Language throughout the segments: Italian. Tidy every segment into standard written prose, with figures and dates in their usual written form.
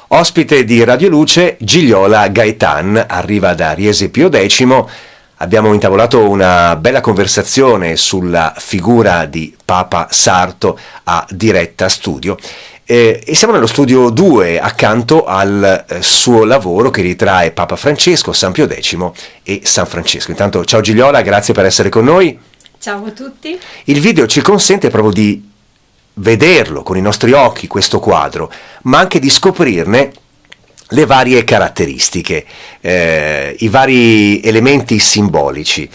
Ospite di Radio Luce, Gigliola Gaetan, arriva da Riese Pio X. Abbiamo intavolato una bella conversazione sulla figura di Papa Sarto a Diretta Studio. E siamo nello studio 2 accanto al suo lavoro che ritrae Papa Francesco, San Pio X e San Francesco. Intanto ciao Gigliola, grazie per essere con noi. Ciao a tutti. Il video ci consente proprio di vederlo con i nostri occhi, questo quadro, ma anche di scoprirne le varie caratteristiche, i vari elementi simbolici.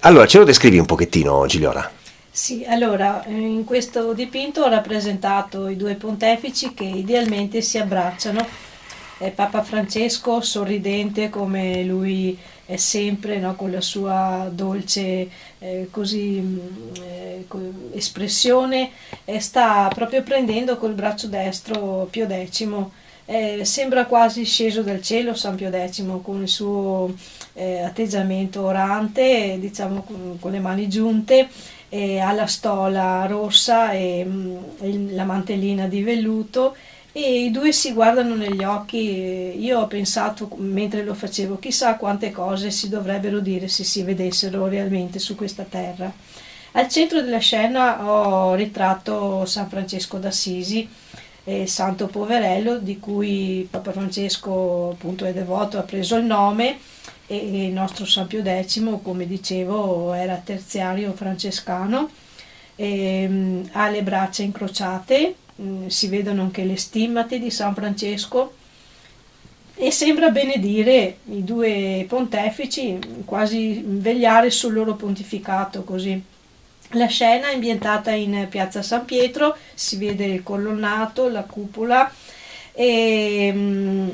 Allora, ce lo descrivi un pochettino, Gigliola? Sì, allora, in questo dipinto ho rappresentato i due pontefici che idealmente si abbracciano. Papa Francesco sorridente come lui è sempre, no, con la sua dolce espressione, sta proprio prendendo col braccio destro Pio X. Sembra quasi sceso dal cielo San Pio X con il suo atteggiamento orante, diciamo con le mani giunte, ha la stola rossa e la mantellina di velluto, e i due si guardano negli occhi. Io ho pensato mentre lo facevo, chissà quante cose si dovrebbero dire se si vedessero realmente su questa terra. Al centro della scena ho ritratto San Francesco d'Assisi, santo poverello di cui Papa Francesco appunto è devoto, ha preso il nome, e il nostro San Pio X, come dicevo, era terziario francescano, ha le braccia incrociate, si vedono anche le stimmate di San Francesco e sembra benedire i due pontefici, quasi vegliare sul loro pontificato così. La scena è ambientata in piazza San Pietro, si vede il colonnato, la cupola e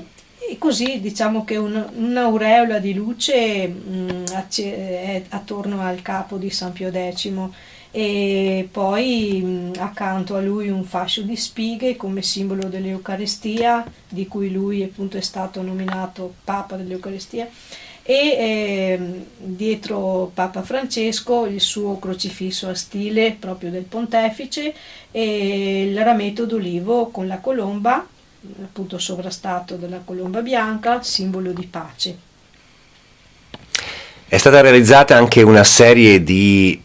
così diciamo che un'aureola di luce è attorno al capo di San Pio X, e poi accanto a lui un fascio di spighe come simbolo dell'Eucaristia, di cui lui appunto è stato nominato Papa dell'Eucaristia, e dietro Papa Francesco il suo crocifisso a stile proprio del pontefice e il rametto d'olivo con la colomba, appunto sovrastato dalla colomba bianca, simbolo di pace. È stata realizzata anche una serie di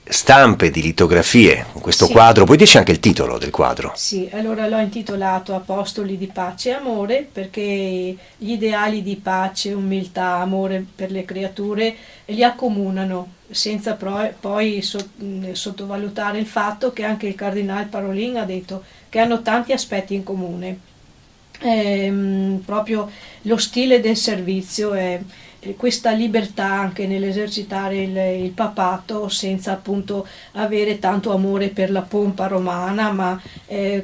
stampe, di litografie con questo quadro. Puoi dirci anche il titolo del quadro? Sì, allora l'ho intitolato Apostoli di pace e amore, perché gli ideali di pace, umiltà, amore per le creature li accomunano, senza poi sottovalutare il fatto che anche il Cardinal Parolin ha detto che hanno tanti aspetti in comune. Proprio lo stile del servizio è questa libertà anche nell'esercitare il papato senza appunto avere tanto amore per la pompa romana, ma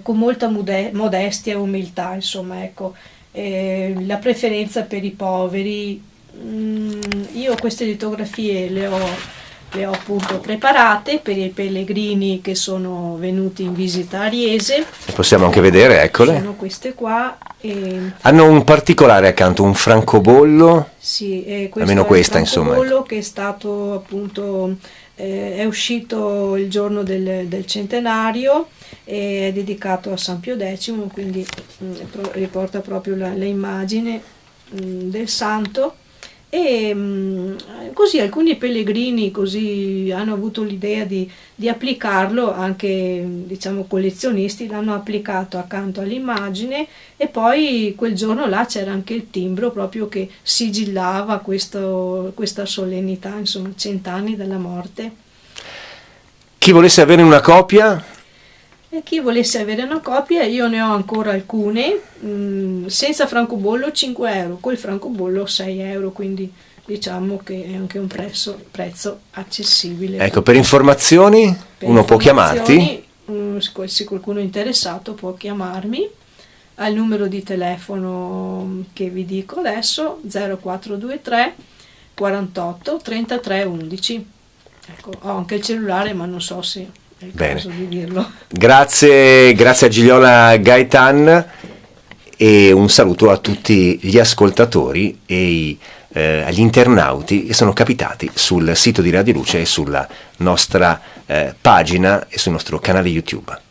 con molta modestia e umiltà, insomma, ecco, la preferenza per i poveri. Io queste litografie le ho appunto preparate per i pellegrini che sono venuti in visita a Riese. Le possiamo anche vedere, eccole. Sono queste qua. Hanno un particolare accanto, un francobollo. Sì, questo almeno è questa, il insomma. francobollo che è stato appunto, è uscito il giorno del centenario, è dedicato a San Pio X, quindi riporta proprio l'immagine del santo. E così alcuni pellegrini così hanno avuto l'idea di applicarlo, anche diciamo collezionisti l'hanno applicato accanto all'immagine, e poi quel giorno là c'era anche il timbro proprio che sigillava questa solennità, insomma, 100 anni dalla morte. Chi volesse avere una copia? E chi volesse avere una copia, io ne ho ancora alcune, senza francobollo 5 euro, col francobollo 6 euro, quindi diciamo che è anche un prezzo accessibile. Ecco, per informazioni uno può chiamarti? Se qualcuno è interessato può chiamarmi al numero di telefono che vi dico adesso, 0423 48 33 11. Ecco, ho anche il cellulare, ma non so se è il caso di dirlo. Grazie a Gigliola Gaetan e un saluto a tutti gli ascoltatori e agli internauti che sono capitati sul sito di Radio Luce e sulla nostra pagina e sul nostro canale YouTube.